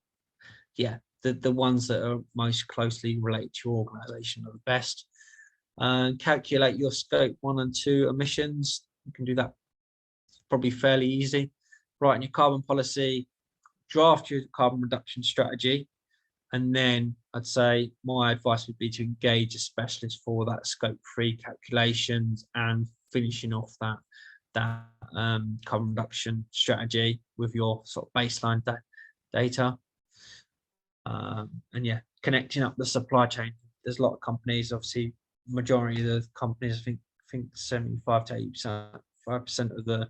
the ones that are most closely related to your organization are the best. Calculate your scope 1 and 2 emissions. You can do that probably fairly easy. Write in your carbon policy, draft your carbon reduction strategy, and then I'd say my advice would be to engage a specialist for that scope 3 calculations and finishing off that carbon reduction strategy with your sort of baseline data. And connecting up the supply chain. There's a lot of companies, obviously majority of the companies, I think 75 to 85% of the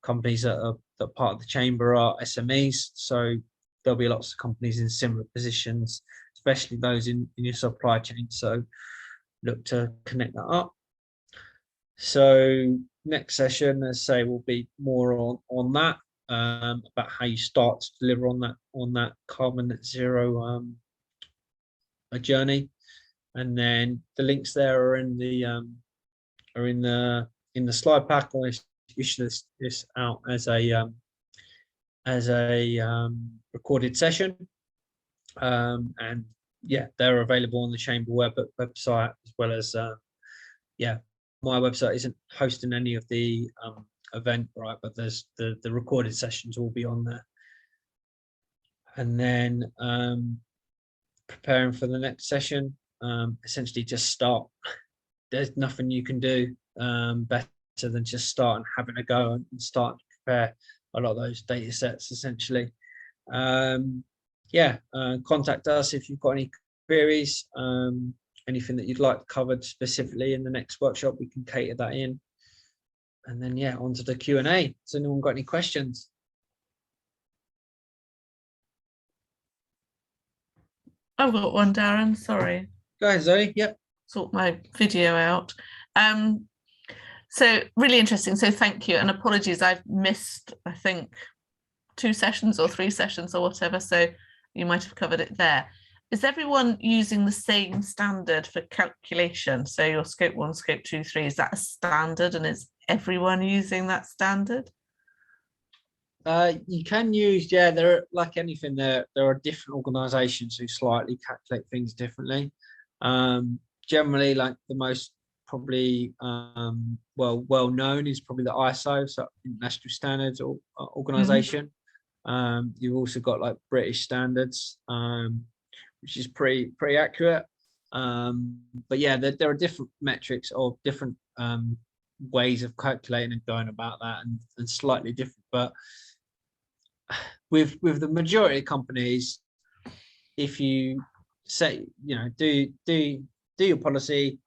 companies that are part of the chamber are SMEs. So there'll be lots of companies in similar positions, especially those in your supply chain. So look to connect that up. So next session, as I say, will be more on that, about how you start to deliver on that carbon net zero a journey. And then the links there are in the slide pack. I issue this out as a recorded session, and they're available on the chamber website, as well as my website isn't hosting any of the event, right, but there's the recorded sessions will be on there. And then preparing for the next session, essentially just start. There's nothing you can do better than just start and having a go and start to prepare a lot of those data sets, essentially. Contact us if you've got any queries, anything that you'd like covered specifically in the next workshop. We can cater that in. And then onto the Q&A. Has anyone got any questions? I've got one, Darren, sorry. Go ahead, Zoe. Yep. Sort my video out. So really interesting. So thank you, and apologies, I've missed, I think, 2 sessions or 3 sessions or whatever. So you might have covered it there. Is everyone using the same standard for calculation? So your scope 1, scope 2, 3, is that a standard, and is everyone using that standard? You can use, there, like anything, there are different organizations who slightly calculate things differently. Generally, like the most probably well known is probably the ISO, so International Standards Organization. You've also got like British standards, which is pretty accurate. But yeah, there are different metrics or different ways of calculating and going about that, and slightly different. But with the majority of companies, if you say, do your policy,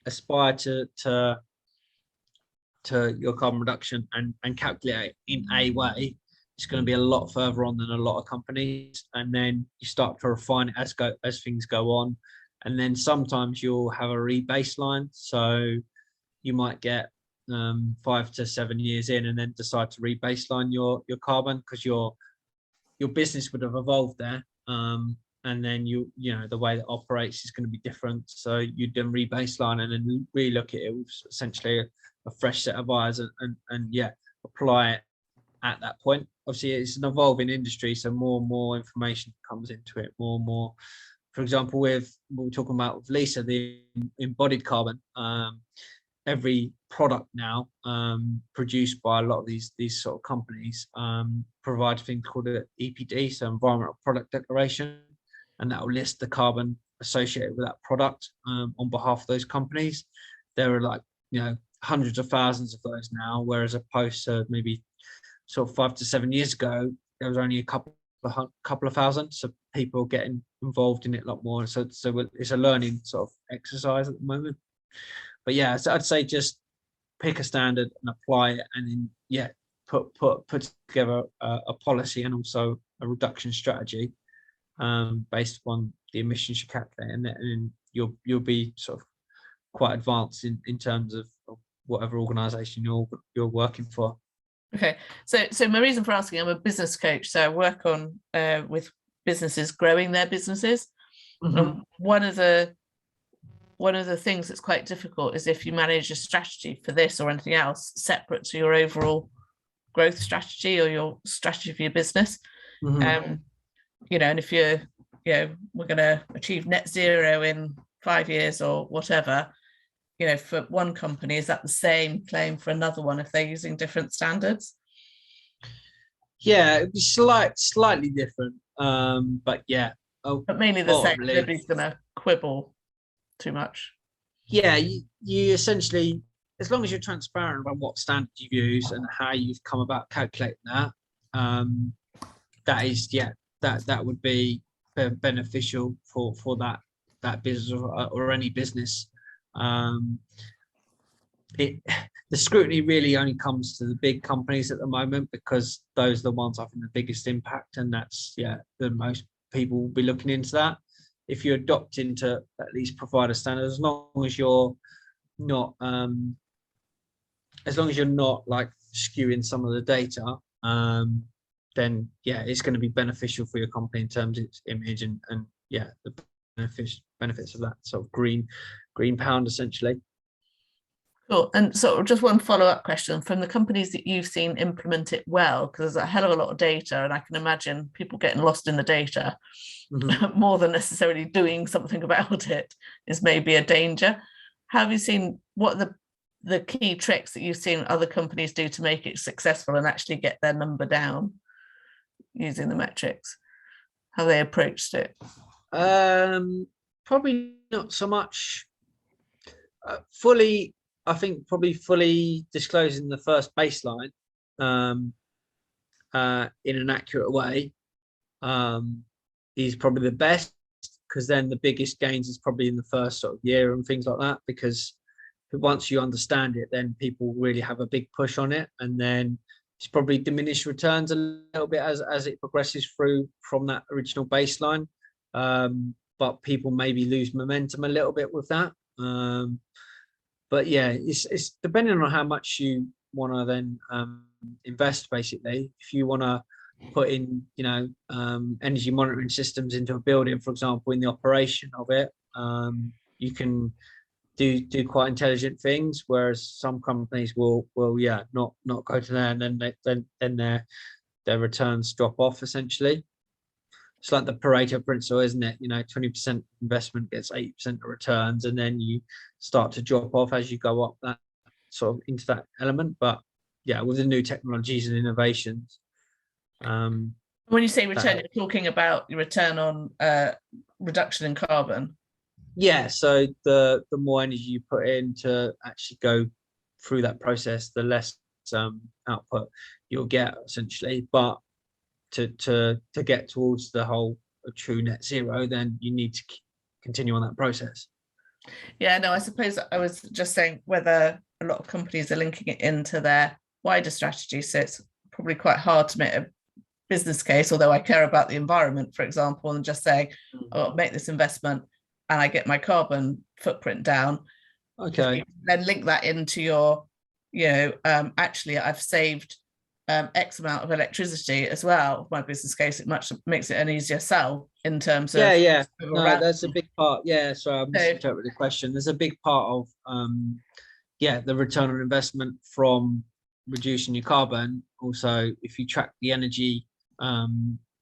aspire to your carbon reduction and calculate it in a way, it's going to be a lot further on than a lot of companies. And then you start to refine it as things go on. And then sometimes you'll have a rebaseline. So you might get 5 to 7 years in and then decide to rebaseline your carbon, because your business would have evolved there. And then the way that operates is going to be different. So you then rebaseline and then relook at it with essentially a fresh set of eyes and apply it at that point. Obviously, it's an evolving industry, so more and more information comes into it. More and more, for example, with what we're talking about with Lisa, the embodied carbon. Every product now produced by a lot of these sort of companies provide things called an EPD, so Environmental Product Declaration, and that will list the carbon associated with that product on behalf of those companies. There are like hundreds of thousands of those now, whereas opposed to maybe sort of 5 to 7 years ago, there was only a couple of thousand. So people are getting involved in it a lot more. So it's a learning sort of exercise at the moment. But yeah, so I'd say just pick a standard and apply it, and then put together a policy and also a reduction strategy based upon the emissions you calculate, and then you'll be sort of quite advanced in terms of whatever organisation you're working for. Okay, so my reason for asking, I'm a business coach, so I work on with businesses growing their businesses. Mm-hmm. One of the things that's quite difficult is if you manage a strategy for this or anything else separate to your overall growth strategy or your strategy for your business. Mm-hmm. And if we're going to achieve net zero in 5 years or whatever, for one company, is that the same claim for another one if they're using different standards? Yeah, it'd be slightly different, but yeah. But mainly the same. Nobody's going to quibble too much. Yeah, you essentially, as long as you're transparent about what standard you use and how you've come about calculating that, that would be beneficial for that business or any business. The scrutiny really only comes to the big companies at the moment, because those are the ones having the biggest impact, and that's the most people will be looking into that. If you're adopting to at least provide a standard, as long as you're not like skewing some of the data, then it's going to be beneficial for your company in terms of its image and the benefits of that sort of green pound essentially. Cool. And so just one follow-up question from the companies that you've seen implement it well, because there's a hell of a lot of data, and I can imagine people getting lost in the data. Mm-hmm. More than necessarily doing something about it is maybe a danger. Have you seen what the key tricks that you've seen other companies do to make it successful and actually get their number down using the metrics? How they approached it? Probably not so much fully. I think probably fully disclosing the first baseline in an accurate way is probably the best, because then the biggest gains is probably in the first sort of year and things like that, because once you understand it, then people really have a big push on it, and then it's probably diminished returns a little bit as it progresses through from that original baseline, but people maybe lose momentum a little bit with that. But yeah, it's depending on how much you want to then invest. Basically, if you want to put in, energy monitoring systems into a building, for example, in the operation of it, you can do quite intelligent things. Whereas some companies will not go to there, and then their returns drop off essentially. It's like the Pareto principle, isn't it? 20% investment gets 80% of returns, and then you start to drop off as you go up that sort of into that element. But yeah, with the new technologies and innovations, When you say return, you're talking about your return on reduction in carbon. Yeah, so the more energy you put in to actually go through that process, the less output you'll get essentially. But to get towards the whole true net zero, then you need to continue on that process. Yeah, no, I suppose I was just saying whether a lot of companies are linking it into their wider strategy. So it's probably quite hard to make a business case, although I care about the environment, for example, and just saying, I'll make this investment and I get my carbon footprint down. Okay. Then link that into your, actually I've saved X amount of electricity as well. My business case, it makes it an easier sell in terms of no, that's a big part. So I misinterpreted the question. There's a big part of the return on investment from reducing your carbon. Also, if you track the energy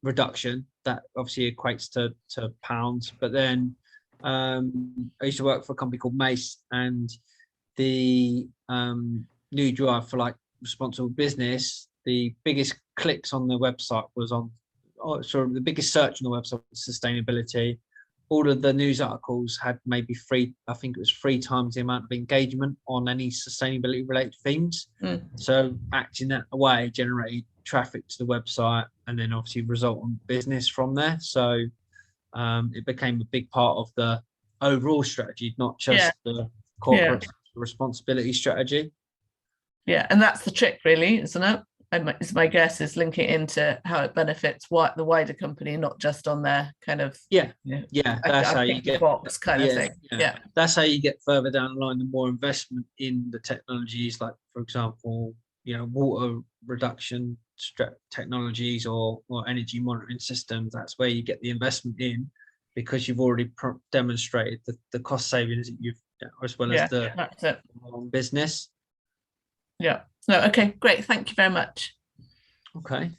reduction, that obviously equates to pounds. But then I used to work for a company called Mace, and the new drive for like responsible business, the biggest clicks on the website was on, the biggest search on the website was sustainability. All of the news articles had maybe 3 times the amount of engagement on any sustainability related themes. So acting that away generated traffic to the website, and then obviously result on business from there. So it became a big part of the overall strategy, not just the corporate responsibility strategy. Yeah, and that's the trick, really, isn't it? It's my guess is linking it into how it benefits the wider company, not just on their kind of that's how you get box kind of thing. That's how you get further down the line. The more investment in the technologies, like for example, water reduction technologies or energy monitoring systems, that's where you get the investment in, because you've already demonstrated the cost savings that you've, as well as the business. Yeah. No, okay, great. Thank you very much. Okay,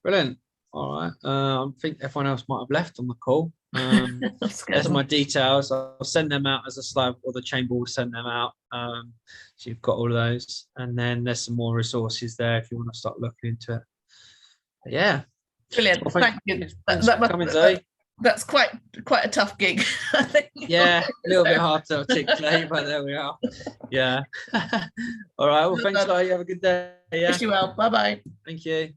brilliant. All right. I think everyone else might have left on the call. There's my details. I'll send them out as a slide, or the chamber will send them out. So you've got all of those. And then there's some more resources there if you want to start looking into it. But yeah. Brilliant. Well, thank you. Thanks for coming, Zoe. That's quite a tough gig, I think. Yeah, a little bit hard to articulate, but there we are. Yeah. All right. Well, thanks, Zoe. You have a good day. Yeah. Wish you well. Bye-bye. Thank you.